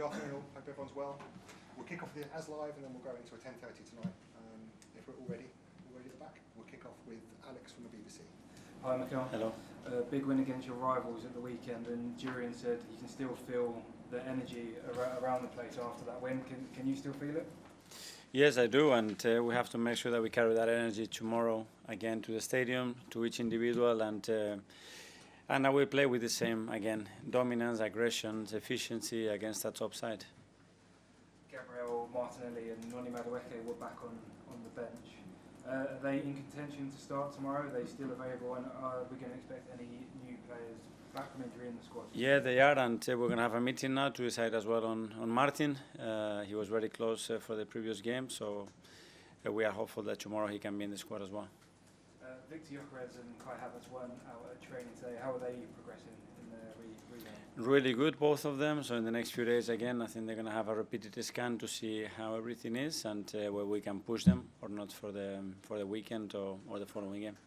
Good afternoon all, hope everyone's well. We'll kick off as live and then we'll go into a 10:30 tonight. If we're all ready at the back, we'll kick off with Alex from the BBC. Hi Mikel. Hello. Big win against your rivals at the weekend, and Durian said you can still feel the energy around the place after that win. Can you still feel it? Yes, I do, and we have to make sure that we carry that energy tomorrow again to the stadium, to each individual, and I will play with the same again: dominance, aggression, efficiency against that top side. Gabriel Martinelli and Noni Madueke were back on the bench. Are they in contention to start tomorrow? Are they still available, and are we going to expect any new players back from injury in the squad? Yeah, they are, and we're going to have a meeting now to decide as well on Martin. He was very close for the previous game, so we are hopeful that tomorrow he can be in the squad as well. Victor Gyökeres and Kai Havertz weren't out at training today. How are they progressing in the rehab? Really good, both of them. So in the next few days, again, I think they're going to have a repeated scan to see how everything is and where we can push them or not for the weekend or the following game.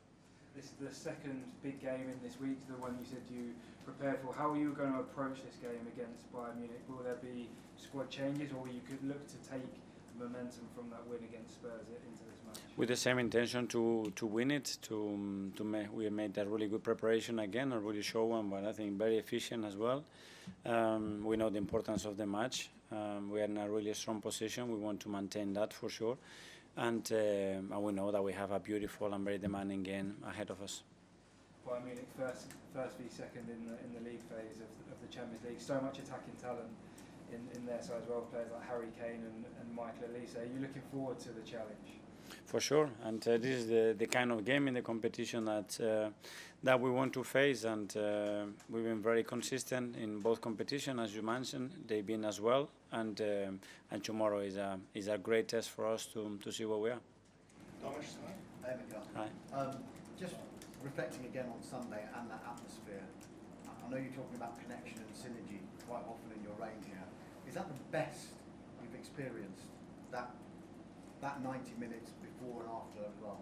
This is the second big game in this week, the one you said you prepared for. How are you going to approach this game against Bayern Munich? Will there be squad changes, or you could look to take momentum from that win against Spurs into this match? With the same intention to win it, we made a really good preparation again, a really show one, but I think very efficient as well. We know the importance of the match. We are in a really strong position. We want to maintain that for sure. And we know that we have a beautiful and very demanding game ahead of us. Bayern Munich first v second in the league phase of the Champions League. So much attacking talent in their side as well. Players like Harry Kane and Mikel Arteta. Are you looking forward to the challenge? For sure, and this is the kind of game in the competition that we want to face, and we've been very consistent in both competition, as you mentioned. They've been as well, and tomorrow is a great test for us to see where we are. Thomas, Hey, Mikel. Hi. Just reflecting again on Sunday and that atmosphere. I know you're talking about connection and synergy quite often in your reign here. Is that the best you've experienced? That 90 minutes before and after as well?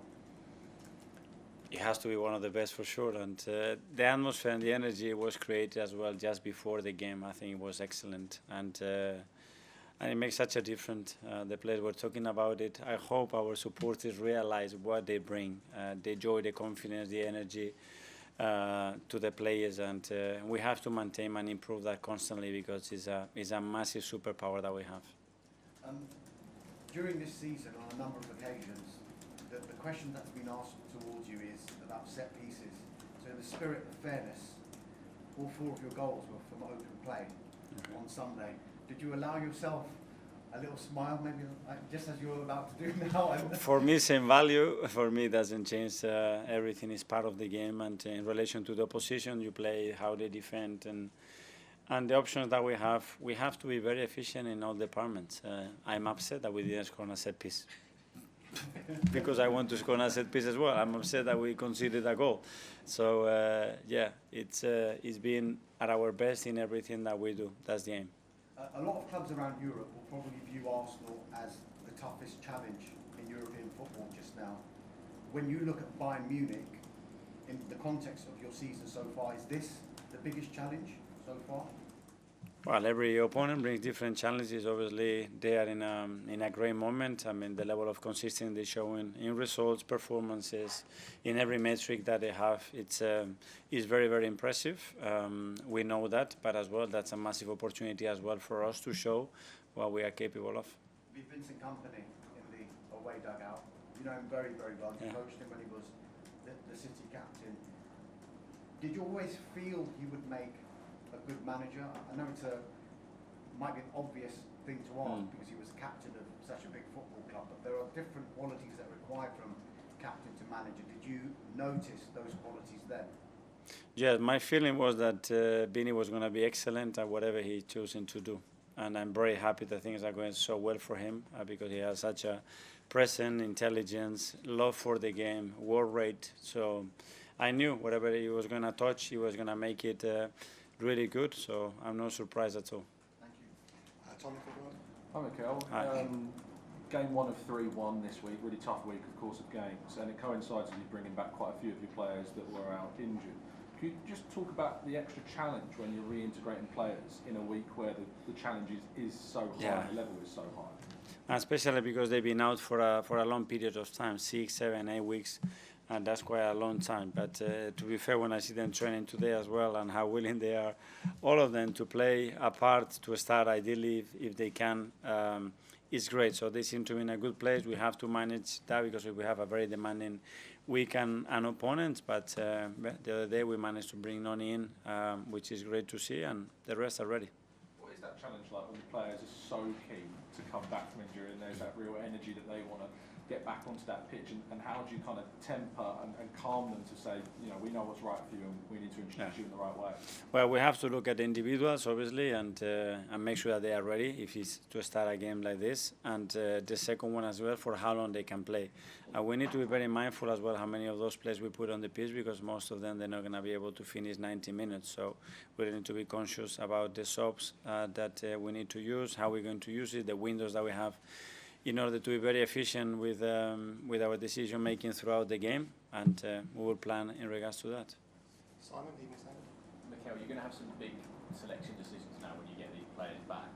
It has to be one of the best for sure, and the atmosphere and the energy was created as well just before the game. I think it was excellent, and it makes such a difference. The players were talking about it. I hope our supporters realize what they bring, the joy, the confidence, the energy to the players, and we have to maintain and improve that constantly because it's a massive superpower that we have. During this season, on a number of occasions, the question that's been asked towards you is about set pieces. So in the spirit of fairness, all 4 of your goals were from open play on Sunday. Did you allow yourself a little smile, maybe just as you're about to do now? For me, same value. For me, it doesn't change. Everything is part of the game, and in relation to the opposition, you play how they defend and the options that we have to be very efficient in all departments. I'm upset that we didn't score on a set piece because I want to score on a set piece as well. I'm upset that we conceded a goal. So it's been at our best in everything that we do. That's the aim. A lot of clubs around Europe will probably view Arsenal as the toughest challenge in European football just now. When you look at Bayern Munich, in the context of your season so far, is this the biggest challenge so far? Well, every opponent brings different challenges. Obviously, they are in a great moment. I mean, the level of consistency they show in results, performances, in every metric that they have, is very, very impressive. We know that, but as well, that's a massive opportunity as well for us to show what we are capable of. With Vincent Kompany in the away dugout, you know him very, very well. You coached him when he was the City captain. Did you always feel he would make a good manager? I know might be an obvious thing to ask because he was captain of such a big football club, but there are different qualities that are required from captain to manager. Did you notice those qualities then? Yeah, my feeling was that Bini was going to be excellent at whatever he choosing to do, and I'm very happy that things are going so well for him because he has such a presence, intelligence, love for the game, work rate. So I knew whatever he was going to touch, he was going to make it really good, so I'm not surprised at all. Thank you. Tom, if you want. Hi Mikel. Hi. Game 1 of 3-1 this week, really tough week of course of games, and it coincides with you bringing back quite a few of your players that were out injured. Could you just talk about the extra challenge when you're reintegrating players in a week where the challenge is so high, Yeah. the level is so high? Especially because they've been out for a long period of time, 6, 7, 8 weeks, and that's quite a long time. But to be fair, when I see them training today as well and how willing they are, all of them, to play a part, to start ideally if they can, it's great. So they seem to be in a good place. We have to manage that because we have a very demanding week and opponents. But the other day we managed to bring Noni in, which is great to see, and the rest are ready. What is that challenge like when the players are so keen to come back from injury and there's that real energy that they want to get back onto that pitch, and how do you kind of temper and calm them to say, you know, we know what's right for you and we need to introduce you in the right way? Well, we have to look at the individuals, obviously, and make sure that they are ready if it's to start a game like this. And the second one as well, for how long they can play. We need to be very mindful as well how many of those players we put on the pitch, because most of them, they're not going to be able to finish 90 minutes. So we need to be conscious about the subs that we need to use, how we're going to use it, the windows that we have, in order to be very efficient with our decision making throughout the game, and we will plan in regards to that. Simon, evening Simon. Mikel, you're going to have some big selection decisions now when you get these players back.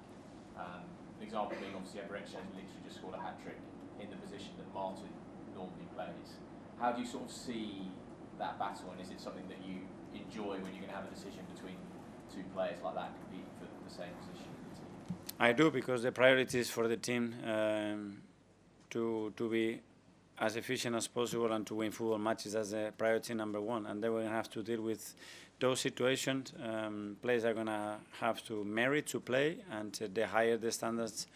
An example being obviously Eberechi has literally just scored a hat-trick in the position that Martin normally plays. How do you sort of see that battle, and is it something that you enjoy when you're going to have a decision between two players like that competing for the same position in the team? I do, because the priority is for the team to be as efficient as possible and to win football matches as a priority number one. And then we're going to have to deal with those situations. Players are going to have to merit to play, and the higher the standards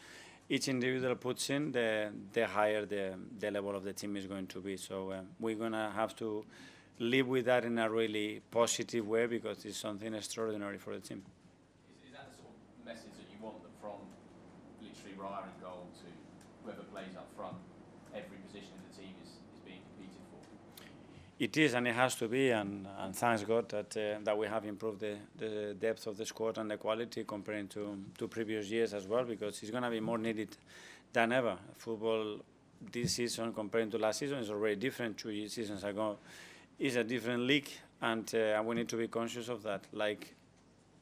each individual puts in, the higher the level of the team is going to be. So we're going to have to live with that in a really positive way, because it's something extraordinary for the team. Is that the sort of message that you want, that from literally Raya in goal to whoever plays up front, every position in the team is being competed for? It is, and it has to be, and thanks God that we have improved the depth of the squad and the quality comparing to previous years as well, because it's going to be more needed than ever. Football this season comparing to last season is already different. 2 seasons ago is a different league, and we need to be conscious of that. Like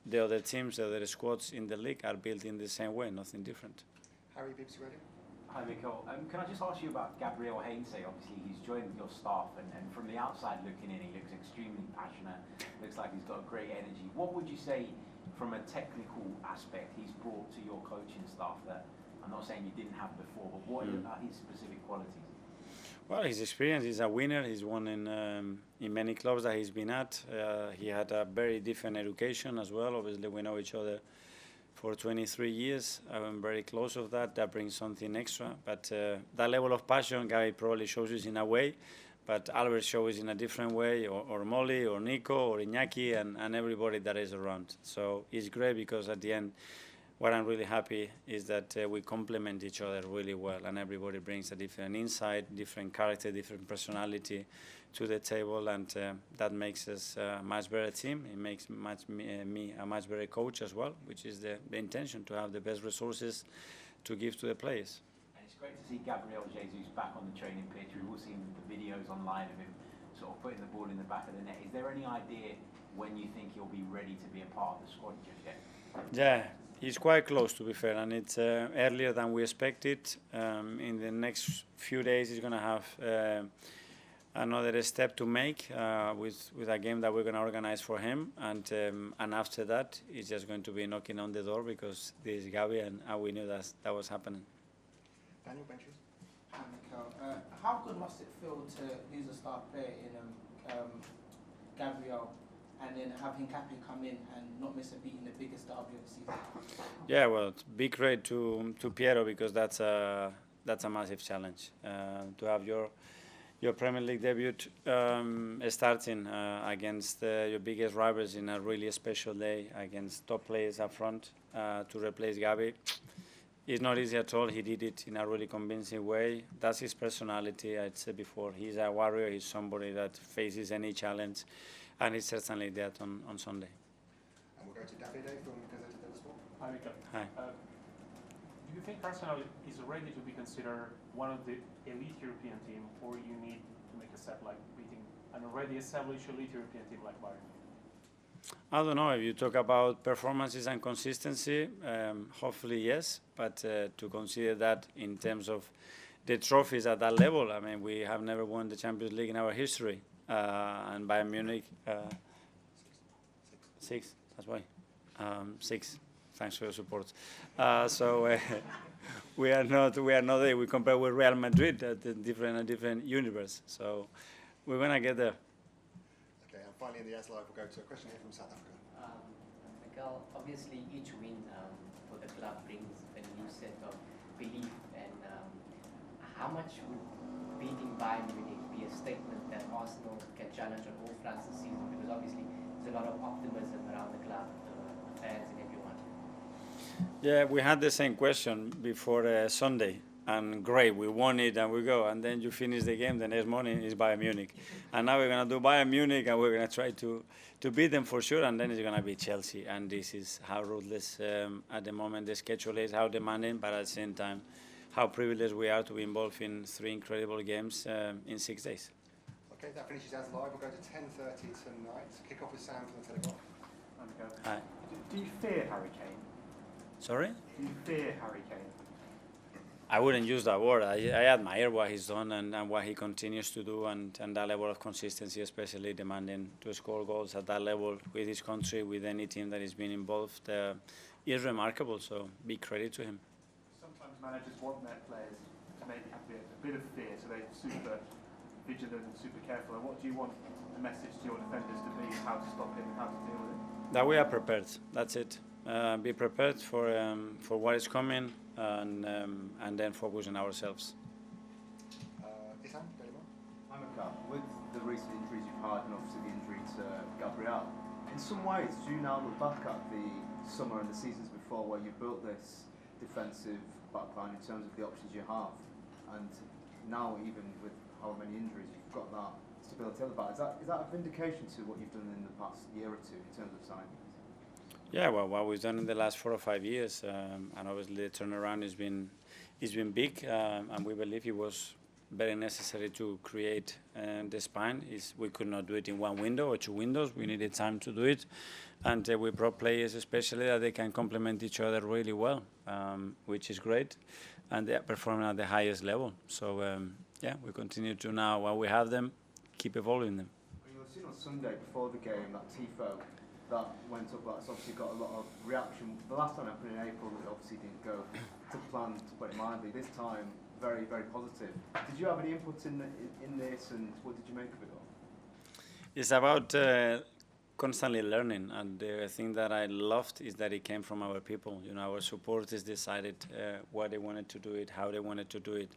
the other teams, the other squads in the league are built in the same way, nothing different. Harry, BBC Radio. Hi, Mikel. Can I just ask you about Gabriel Heinze? Obviously, he's joined your staff, and from the outside looking in, he looks extremely passionate. Looks like he's got great energy. What would you say, from a technical aspect, he's brought to your coaching staff that I'm not saying you didn't have before, but what are his specific qualities? Well, his experience, he's a winner. He's won in many clubs that he's been at. He had a very different education as well. Obviously, we know each other for 23 years. I'm very close of that. That brings something extra. But that level of passion, Gabi probably shows us in a way, but Albert shows in a different way, or Molly, or Nico, or Iñaki, and everybody that is around. So it's great, because at the end, what I'm really happy is that we complement each other really well, and everybody brings a different insight, different character, different personality to the table, and that makes us a much better team. It makes me a much better coach as well, which is the intention, to have the best resources to give to the players. And it's great to see Gabriel Jesus back on the training pitch. We've all seen the videos online of him sort of putting the ball in the back of the net. Is there any idea when you think he'll be ready to be a part of the squad just yet? Yeah, he's quite close, to be fair, and it's earlier than we expected. In the next few days, he's going to have another step to make with a game that we're going to organize for him, and after that, he's just going to be knocking on the door, because this is Gabi, and we knew that was happening. Daniel Benches. Hi, Mikel. How good must it feel to lose a star player in Gabriel, and then have Hincapié come in and not miss a beat in the biggest derby of the season? Yeah, well, big credit to Piero, because that's a massive challenge to have your Premier League debut starting against your biggest rivals in a really special day, against top players up front, to replace Gabi. It's not easy at all. He did it in a really convincing way. That's his personality. I'd said before, he's a warrior. He's somebody that faces any challenge, and he's certainly that on Sunday. And we'll go to Davide from Gazzetta dello Sport. Hi, Mikel. Hi. Do you think Arsenal is ready to be considered one of the elite European team, or you need to make a step like beating an already established elite European team like Bayern? I don't know if you talk about performances and consistency. Hopefully, yes. But to consider that in terms of the trophies at that level, I mean, we have never won the Champions League in our history, and Bayern Munich, six. That's why, six. Thanks for your support. We are not there. We compare with Real Madrid at a different universe. So we're gonna get there. Okay, and finally in the As Live, we'll go to a question here from South Africa. Mikel, obviously each win for the club brings a new set of belief, and how much would beating Bayern Munich be a statement that Arsenal can challenge on all fronts this season? Because obviously there's a lot of optimism around the club, the fans and everyone. Yeah, we had the same question before Sunday, and great, we won it and we go, and then you finish the game, the next morning is Bayern Munich. And now we're going to do Bayern Munich, and we're going to try to beat them for sure, and then it's going to be Chelsea. And this is how ruthless at the moment the schedule is, how demanding, but at the same time, how privileged we are to be involved in 3 incredible games in 6 days. Okay, that finishes As Live. We'll go to 10:30 tonight. Kick off with Sam from the Telegraph. Hi. Do you fear Harry Kane? Sorry? Do you fear Harry Kane? I wouldn't use that word. I admire what he's done and what he continues to do, and that level of consistency, especially demanding to score goals at that level with his country, with any team that has been involved, is remarkable. So big credit to him. Sometimes managers want their players to maybe have a bit of fear, so they're super vigilant and super careful. And what do you want the message to your defenders to be? How to stop him and how to deal with it? That we are prepared. That's it. Be prepared for what is coming, and then focus on ourselves. Isam, Delima? I'm with the recent injuries you've had, and obviously the injury to Gabriel. In some ways, do you now look back at the summer and the seasons before, where you built this defensive backline in terms of the options you have, and now even with how many injuries you've got that stability at the back? Is that a vindication to what you've done in the past year or two in terms of signings? Yeah, well, what we've done in the last 4 or 5 years, and obviously the turnaround has been big, and we believe it was very necessary to create the spine. We could not do it in 1 window or 2 windows. We needed time to do it, and we brought players, especially that they can complement each other really well, which is great, and they are performing at the highest level. So yeah, we continue to now, while we have them, keep evolving them. You'll have seen on Sunday before the game that tifo that went up, that's obviously got a lot of reaction. The last time it happened in April, it obviously didn't go to plan, to put it mildly. This time, very, very positive. Did you have any input in this, and what did you make of it all? It's about constantly learning, and the thing that I loved is that it came from our people. You know, our supporters decided what they wanted to do it, how they wanted to do it,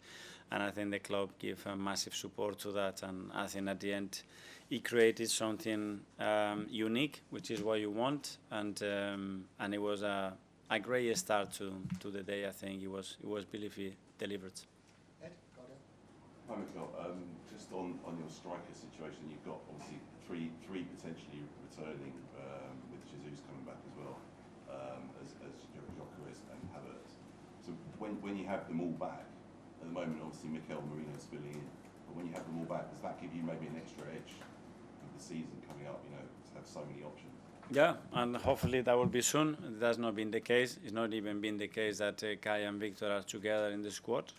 and I think the club gave massive support to that, and I think at the end it created something unique, which is what you want, and it was a great start to the day. I think it was brilliantly delivered. Ed, Guardian. Hi, Mikel. Just on your striker situation, you've got obviously three potentially returning, with Jesus coming back as well, as Jokeris and Havertz. So when you have them all back, at the moment obviously Mikel Merino's filling in, but when you have them all back, does that give you maybe an extra edge with the season coming up, you know, to have so many options? Yeah, and hopefully that will be soon. It has not been the case. It's not even been the case that Kai and Victor are together in the squad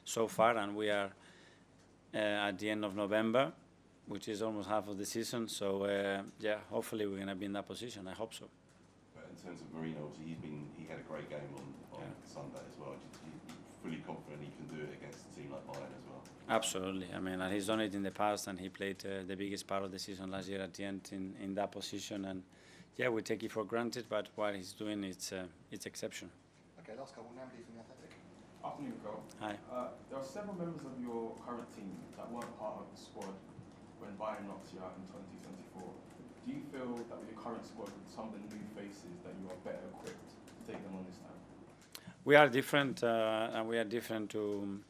so far, and we are at the end of November, which is almost half of the season. So yeah, hopefully we're going to be in that position. I hope so. But in terms of Merino, obviously he had a great game on Sunday as well. You're fully confident he can do it against a team like Bayern as well? Absolutely. I mean, and he's done it in the past, and he played the biggest part of the season last year at the end in that position. And yeah, we take it for granted, but what he's doing, it's exceptional. Okay, last couple. Namdi from the Athletic. Afternoon, Mikel. Hi. There are several members of your current team that weren't part of the squad when Bayern knocked you out in 2024. Do you feel that with your current squad, with some of the new faces, that you are better equipped to take them on this time? We are different, and we are different to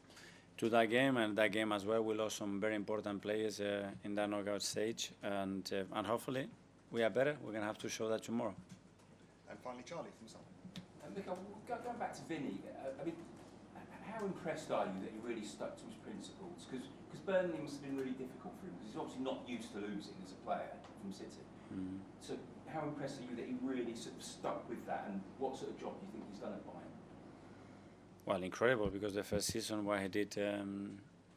that game, and that game as well. We lost some very important players in that knockout stage, and hopefully we are better. We're going to have to show that tomorrow. And finally, Charlie from Sun. Mikel, going back to Vinny, I mean, how impressed are you that he really stuck to his principles? Because Burnley must have been really difficult for him, because he's obviously not used to losing as a player from City. Mm. So how impressed are you that he really sort of stuck with that, and what sort of job do you think he's done at Bayern? Well, incredible, because the first season what he did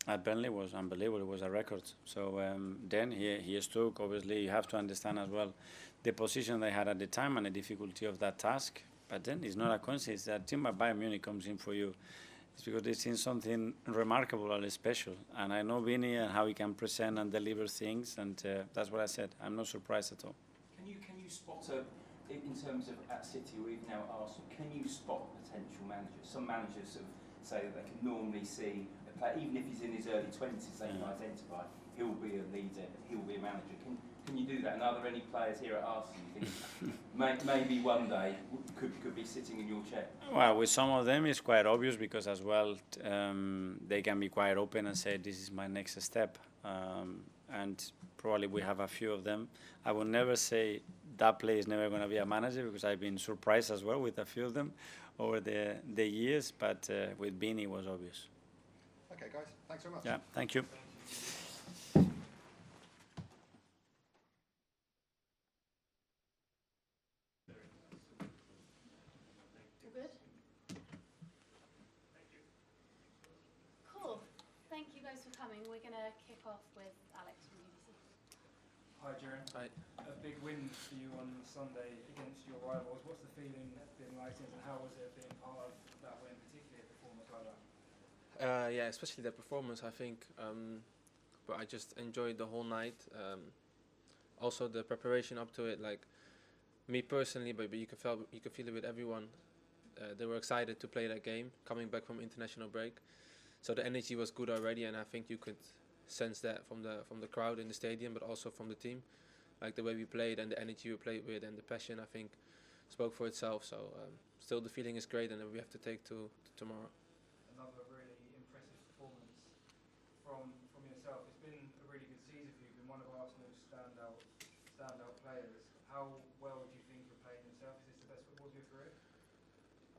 at Burnley was unbelievable. It was a record. So then he stuck. Obviously, you have to understand as well the position they had at the time and the difficulty of that task. But then it's not a coincidence that team like Bayern Munich comes in for you. It's because they've seen something remarkable and special. And I know Vinny and how he can present and deliver things, and that's what I said. I'm not surprised at all. Can you spot in terms of at City or even now at Arsenal, can you spot potential managers? Some managers sort of say that they can normally see a player, even if he's in his early 20s, they can identify he'll be a leader, he'll be a manager. Can you do that? And are there any players here at Arsenal you think maybe one day could be sitting in your chair? Well, with some of them it's quite obvious, because as well they can be quite open and say this is my next step, and probably we have a few of them. I would never say that player is never going to be a manager, because I've been surprised as well with a few of them over the years, but with Bini it was obvious. Okay, guys, thanks very much. Yeah, thank you. Good? Cool. Thank you guys for coming. We're going to kick off with Alex from BBC. Hi, Jiren. Hi. A big win for you on Sunday against your rivals. What's the feeling been like since, and how was it being part of that win, particularly a performance like that? Yeah, especially the performance, I think. But I just enjoyed the whole night. Also the preparation up to it, like me personally, but you could feel it with everyone. They were excited to play that game, coming back from international break. So the energy was good already, and I think you could sense that from the crowd in the stadium, but also from the team. Like the way we played and the energy we played with and the passion, I think, spoke for itself. So still the feeling is great, and we have to take to tomorrow. Another really impressive performance from yourself. It's been a really good season for you. You've been one of Arsenal's standout players. How well do you think you're playing yourself? Is this the best football of your career?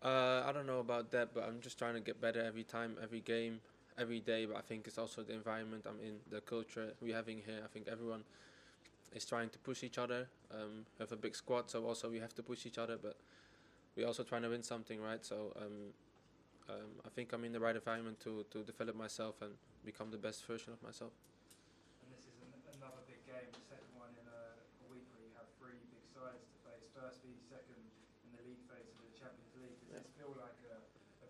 I don't know about that, but I'm just trying to get better every time, every game, every day. But I think it's also the environment I'm in, the culture we're having here. I think everyone is trying to push each other. We have a big squad, so also we have to push each other, but we're also trying to win something, right? So I think I'm in the right environment to develop myself and become the best version of myself. And this is another big game, the second one in a week where you have three big sides to face. First v second in the league phase of the Champions League. Does this feel like a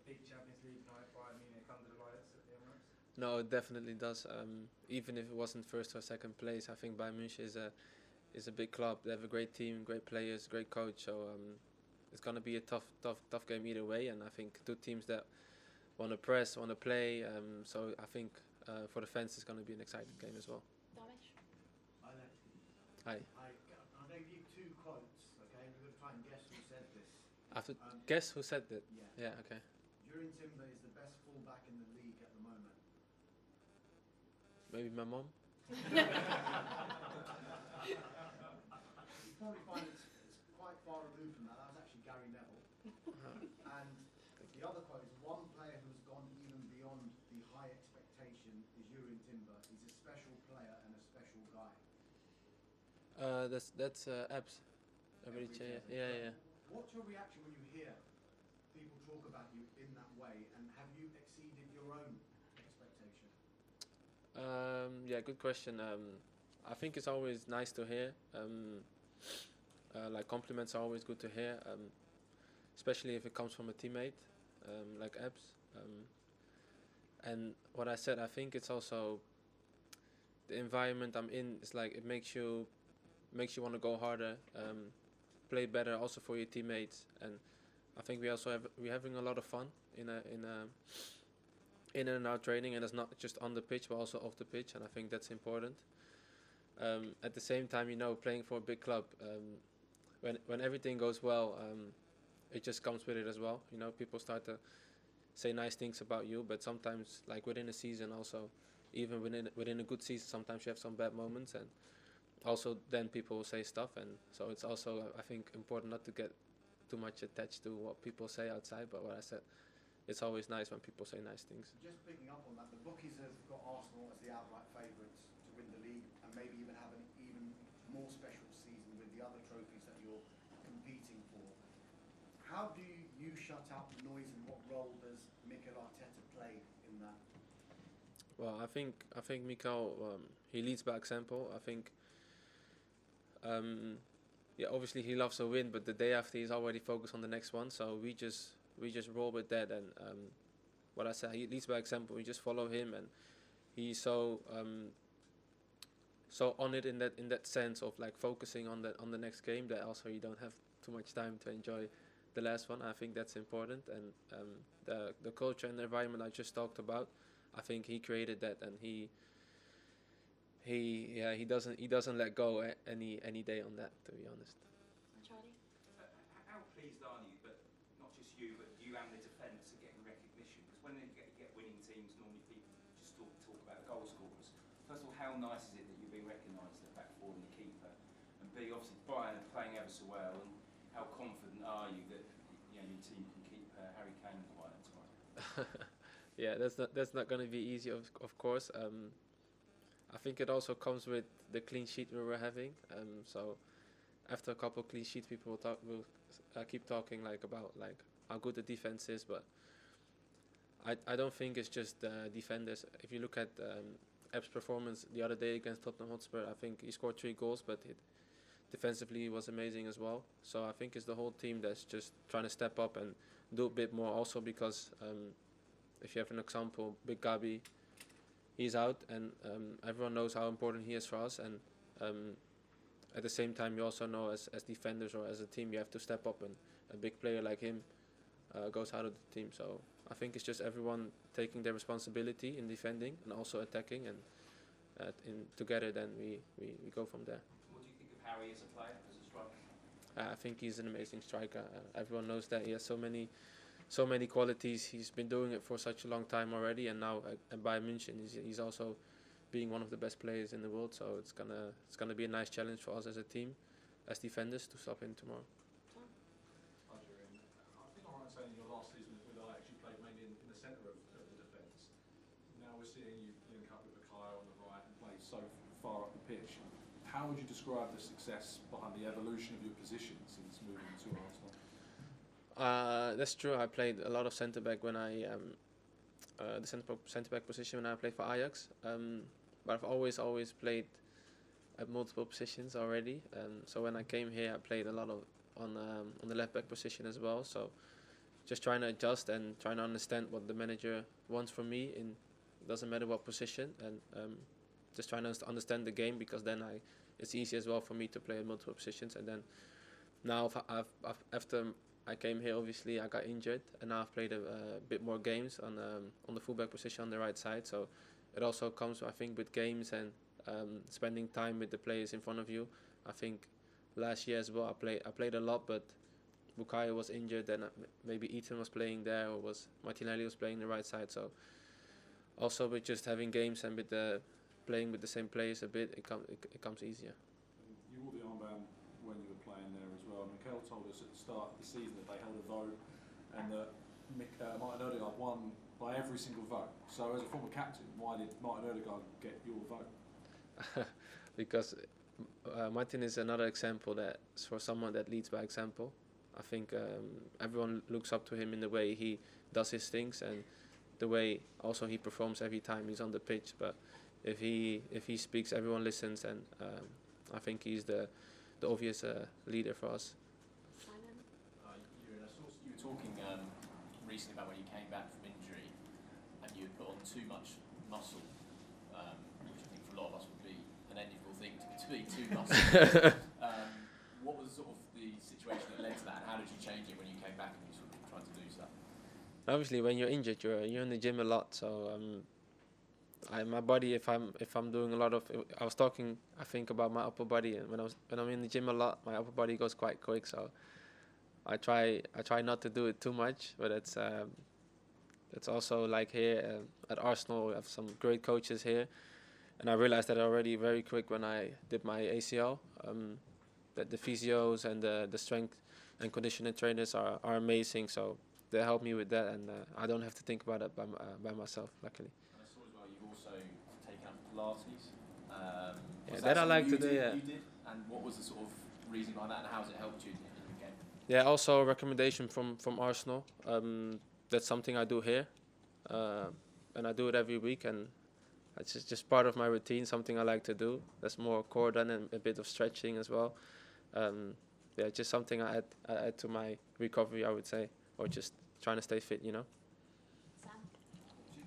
big Champions League night by Munich under the lights at the Emirates? No, it definitely does. Even if it wasn't first or second place, I think Bayern Munich is a big club. They have a great team, great players, great coach. So it's going to be a tough game either way. And I think two teams that want to press, want to play. So I think for the fans, it's going to be an exciting game as well. Damish? Hi. I'll give you two quotes, okay? We're going to try and guess who said this. I have to guess who said that? Yeah. Yeah, okay. Jurgen Timber is the best fullback in the league at the moment. Maybe my mom? You probably find it's quite far removed from that. That was actually Gary Neville. And the other quote is, one player who's gone even beyond the high expectation is Jurgen Timber. He's a special player and a special guy. That's Abs. Yeah. What's your reaction when you hear people talk about you in that way, and have you exceeded your own expectation? Yeah, good question. I think it's always nice to hear. Like compliments are always good to hear, especially if it comes from a teammate like Abs. And what I said, I think it's also the environment I'm in. It's like it makes you want to go harder, play better, also for your teammates. And I think we're having a lot of fun in and out training, and it's not just on the pitch but also off the pitch, and I think that's important. At the same time, playing for a big club, when everything goes well, it just comes with it as well. People start to say nice things about you, but sometimes, like within a season, also even within a good season, sometimes you have some bad moments, and also then people will say stuff, and so it's also, I think, important not to get too much attached to what people say outside. But what I said, it's always nice when people say nice things. Just picking up on that, the bookies have got Arsenal as the outright favourites to win the league, and maybe even have an even more special season with the the other trophies that you're competing for. How do you shut out the noise, and what role does Mikel Arteta play in that? Well, I think Mikel, he leads by example. I think, obviously he loves a win, but the day after he's already focused on the next one. So we just roll with that, and what I said, he leads by example. We just follow him, and he's so on it in that sense of like focusing on the next game, that also you don't have too much time to enjoy the last one. I think that's important, and the culture and the environment I just talked about, I think he created that, and he doesn't let go any day on that, to be honest. Charlie? How pleased are you, but not just you, but you and the defence are getting recognition? Because when you get winning teams, normally people just talk about goal scorers. First of all, how nice is it that you're being recognised, the back four and the keeper? And B, obviously Bayern are playing ever so well, and how confident are you that your team can keep Harry Kane quiet tomorrow? Yeah, that's not going to be easy, of course. I think it also comes with the clean sheet we were having. So after a couple of clean sheets, people will keep talking about how good the defense is, but I don't think it's just defenders. If you look at Ebb's performance the other day against Tottenham Hotspur, I think he scored 3 goals, but defensively he was amazing as well. So I think it's the whole team that's just trying to step up and do a bit more. Also because if you have an example, Big Gabi, he's out, and everyone knows how important he is for us. And at the same time, you also know as defenders or as a team, you have to step up, and a big player like him goes out of the team. So I think it's just everyone taking their responsibility in defending and also attacking, and together then we go from there. What do you think of Harry as a player, as a striker? I think he's an amazing striker. Everyone knows that. He has so many qualities. He's been doing it for such a long time already, and now at Bayern Munich, he's also being one of the best players in the world. So it's gonna be a nice challenge for us as a team, as defenders, to stop him tomorrow. I think I'm right in saying your last season with Ajax, you played mainly in the centre of the defence. Now we're seeing you link up with Mikel on the right and play so far up the pitch. How would you describe the success behind the evolution of your position since moving to Arsenal? That's true. I played a lot of centre back when I the centre back position when I played for Ajax. But I've always played at multiple positions already. So when I came here, I played a lot on the left back position as well. So just trying to adjust and trying to understand what the manager wants from me. Doesn't matter what position, and just trying to understand the game, because then it's easy as well for me to play in multiple positions. And then now after I came here, obviously I got injured, and now I've played a bit more games on the fullback position on the right side. So it also comes, I think, with games and spending time with the players in front of you. I think last year as well I played a lot, but Bukayo was injured, and maybe Ethan was playing there, or Martinelli was playing the right side. So also with just having games and with playing with the same players a bit, it comes easier. You wore the armband when you were playing there as well. Mikel told us at the start of the season that they held a vote, and that Martin Odegaard won by every single vote. So as a former captain, why did Martin Odegaard get your vote? Because Martin is another example that's for someone that leads by example. I think everyone looks up to him in the way he does his things, and the way also he performs every time he's on the pitch. But if he speaks, everyone listens, and I think he's the obvious leader for us. Simon? You were talking recently about when you came back from injury and you had put on too much muscle, which I think for a lot of us would be an enviable thing to be too muscle. What was sort of the situation that led to that, and how did you change it when you came back and you sort of tried to lose that? Obviously, when you're injured, you're in the gym a lot. So my body, if I'm doing a lot of, I was talking, I think, about my upper body, and when I'm in the gym a lot, my upper body goes quite quick. So I try not to do it too much, but it's also like here at Arsenal, we have some great coaches here, and I realized that already very quick when I did my ACL, that the physios and the strength and conditioning trainers are amazing. So they help me with that, and I don't have to think about it by myself, luckily. And I saw as well you've also taken up Pilates. Yeah, that I like to do. Yeah. You did, and what was the sort of reason behind that, and how's it helped you in the game? Yeah, also a recommendation from Arsenal. That's something I do here, and I do it every week, and it's just part of my routine, something I like to do. That's more core than a bit of stretching as well. Yeah, just something I add to my recovery, I would say, or just trying to stay fit, you know.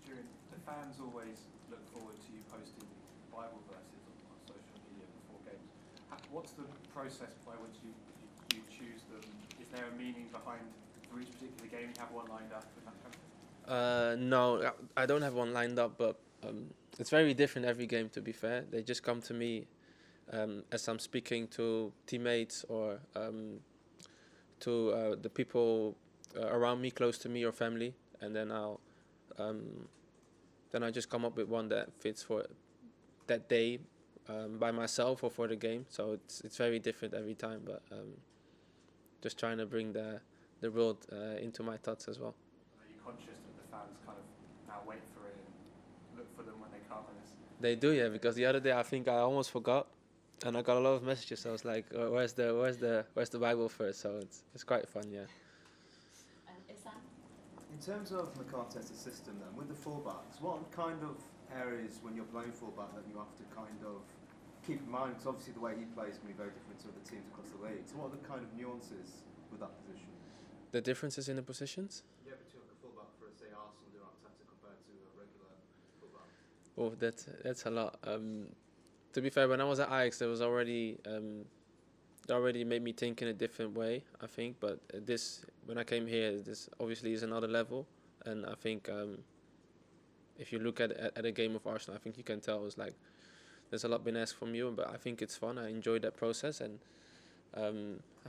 During the fans always look forward to you posting Bible verses on social media before games. What's the process by which you choose them? Is there a meaning behind for each particular game? You have one lined up and that kind of thing? No, I don't have one lined up, but it's very different every game, to be fair. They just come to me as I'm speaking to teammates or to the people around me, close to me or family, and then I just come up with one that fits for that day by myself or for the game. So it's very different every time, but just trying to bring the world into my thoughts as well. Are you conscious that the fans kind of now wait for it and look for them when they come? They do, yeah, because the other day I think I almost forgot, and I got a lot of messages. So I was like, "Where's the Bible first?" So it's quite fun, yeah. In terms of Mikel Arteta's system, then with the fullbacks, what kind of areas when you're playing fullback that you have to kind of keep in mind? Because obviously the way he plays can be very different to other teams across the league. So what are the kind of nuances with that position? The differences in the positions? Yeah, between a fullback for say Arsenal and Arteta compared to a regular fullback. Oh, that's a lot. To be fair, when I was at Ajax, there was already made me think in a different way, I think. But when I came here, this obviously is another level, and I think if you look at a game of Arsenal, I think you can tell it's like there's a lot been asked from you, but I think it's fun. I enjoy that process, and I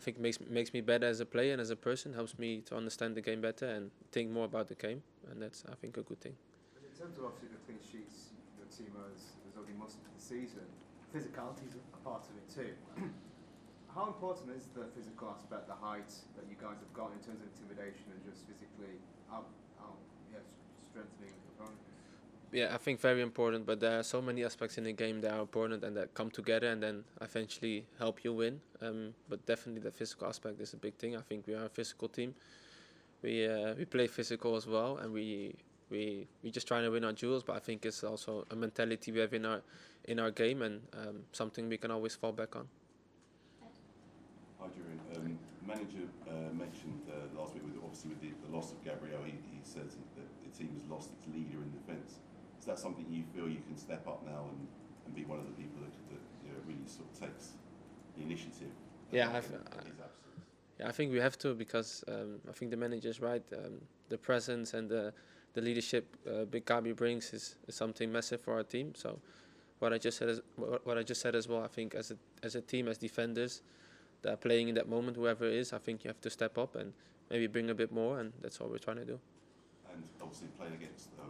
think makes me better as a player and as a person. Helps me to understand the game better and think more about the game, and that's, I think, a good thing. And in terms of obviously the clean sheets your team has already mustered this season, physicality is a part of it too. How important is the physical aspect, the height that you guys have got in terms of intimidation and just physically strengthening the opponent? Yeah, I think very important, but there are so many aspects in the game that are important and that come together and then eventually help you win. But definitely the physical aspect is a big thing. I think we are a physical team. We play physical as well, and we just trying to win our duels. But I think it's also a mentality we have in our game, and something we can always fall back on. Hi, Julian. Manager mentioned last week, with the loss of Gabriel, he says that the team has lost its leader in defence. Is that something you feel you can step up now and be one of the people that really sort of takes the initiative? Yeah, I think we have to, because I think the manager is right. The presence and the leadership Big Gabi brings is something massive for our team. So what I just said as well, I think as a team, as defenders that are playing in that moment, whoever it is, I think you have to step up and maybe bring a bit more, and that's what we're trying to do. And obviously playing against the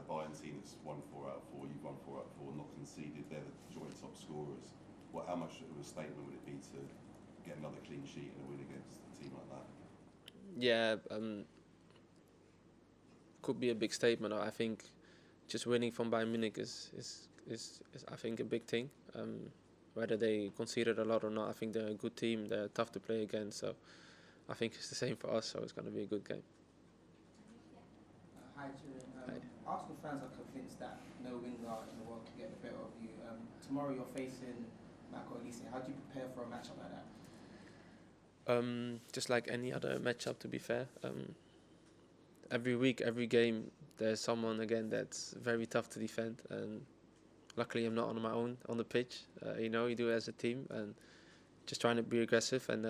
Bayern team that's won 4 out of 4, you've won 4 out of 4, not conceded, they're the joint top scorers. How much of a statement would it be to get another clean sheet and a win against a team like that? Yeah, could be a big statement. I think just winning from Bayern Munich is I think a big thing. Whether they conceded a lot or not, I think they're a good team. They're tough to play against, so I think it's the same for us. So it's going to be a good game. Hi, Julian. Arsenal fans are convinced that no winger in the world can get the better of you. Tomorrow you're facing Mikel Arteta. How do you prepare for a matchup like that? Just like any other matchup, to be fair. Every week, every game, there's someone again that's very tough to defend, and luckily I'm not on my own on the pitch. You do it as a team, and just trying to be aggressive and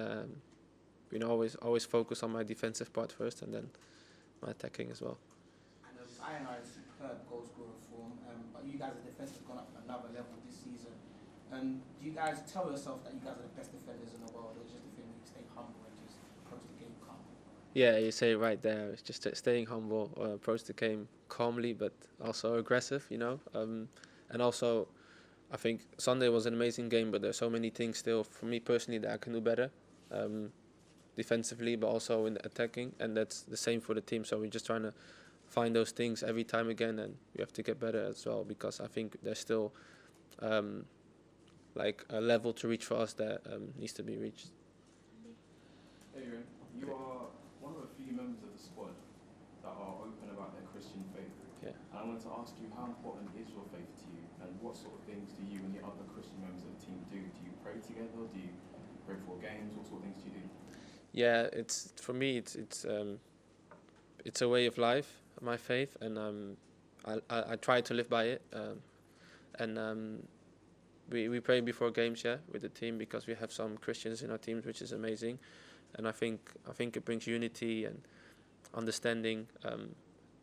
always focus on my defensive part first, and then my attacking as well. And Bayern are in superb goal scorer form, but you guys' defense has gone up another level this season. Do you guys tell yourself that you guys are the best defenders in the world, or just the thing you stay humble and just approach the game calm? Yeah, you say it right there. It's just staying humble, approach the game calmly, but also aggressive, And also, I think Sunday was an amazing game, but there's so many things still, for me personally, that I can do better. Defensively, but also in the attacking, and that's the same for the team. So we're just trying to find those things every time again, and we have to get better as well, because I think there's still like a level to reach for us that needs to be reached. Adrian, you are one of the few members of the squad that are open about their Christian faith. Yeah. And I wanted to ask you, how important is your faith to you, and what sort of things do you and the other Christian members of the team do? Do you pray together? Do you pray before games? What sort of things do you do? Yeah, it's for me. It's a way of life, my faith, and I try to live by it. We pray before games, with the team, because we have some Christians in our teams, which is amazing, and I think it brings unity and understanding,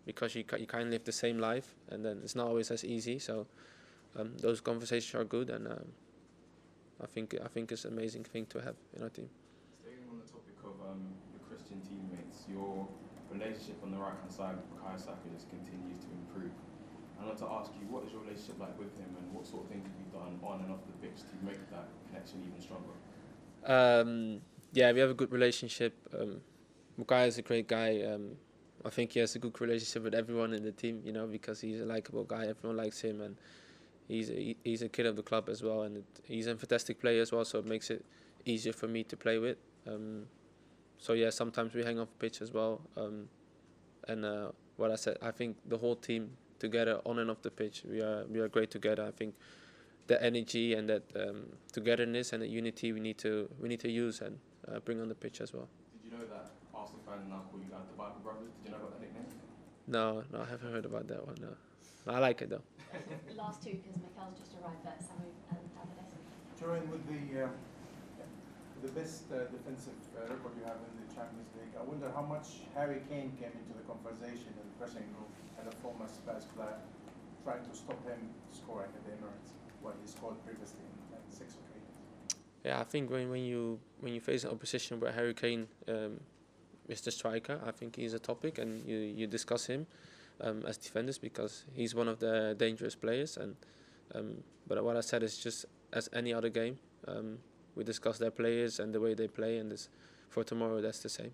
because you can't live the same life, and then it's not always as easy. So those conversations are good, and I think it's an amazing thing to have in our team. Staying on the topic of your Christian teammates, your relationship on the right hand side with Bukayo Saka just continues to improve. I want to ask you, what is your relationship like with him, and what sort of things have you done on and off the pitch to make that connection even stronger? Yeah, we have a good relationship. Bukayo is a great guy. I think he has a good relationship with everyone in the team, because he's a likable guy. Everyone likes him, and he's a kid of the club as well, and he's a fantastic player as well, so it makes it easier for me to play with. So yeah, sometimes we hang off the pitch as well. What I said, I think the whole team together on and off the pitch, we are great together. I think the energy and that togetherness and the unity we need to use and bring on the pitch as well. Did you know that Arsenal fans now call you guys the Bible Brothers? Did you know about that nickname? No, I haven't heard about that one. No, I like it though. Last two, because Mikel's just arrived at Samu and Tavares. Join with the best defensive record you have in the Champions League. I wonder how much Harry Kane came into the conversation in the dressing room and a former Spurs player trying to stop him scoring at the Emirates, what he scored previously in 6 occasions. Yeah, I think when you face an opposition where Harry Kane is the striker, I think he's a topic, and you discuss him as defenders, because he's one of the dangerous players. And but what I said is just as any other game, we discuss their players and the way they play, and for tomorrow that's the same.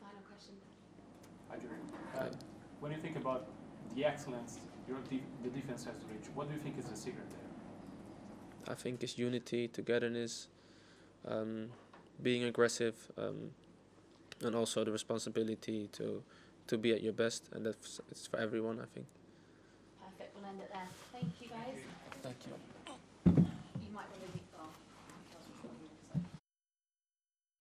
Final question. Adrian, when you think about the excellence the defense has to reach, what do you think is the secret there? I think it's unity, togetherness, being aggressive, and also the responsibility to be at your best, and it's for everyone, I think. Perfect, we'll end it there. Thank you guys. Thank you.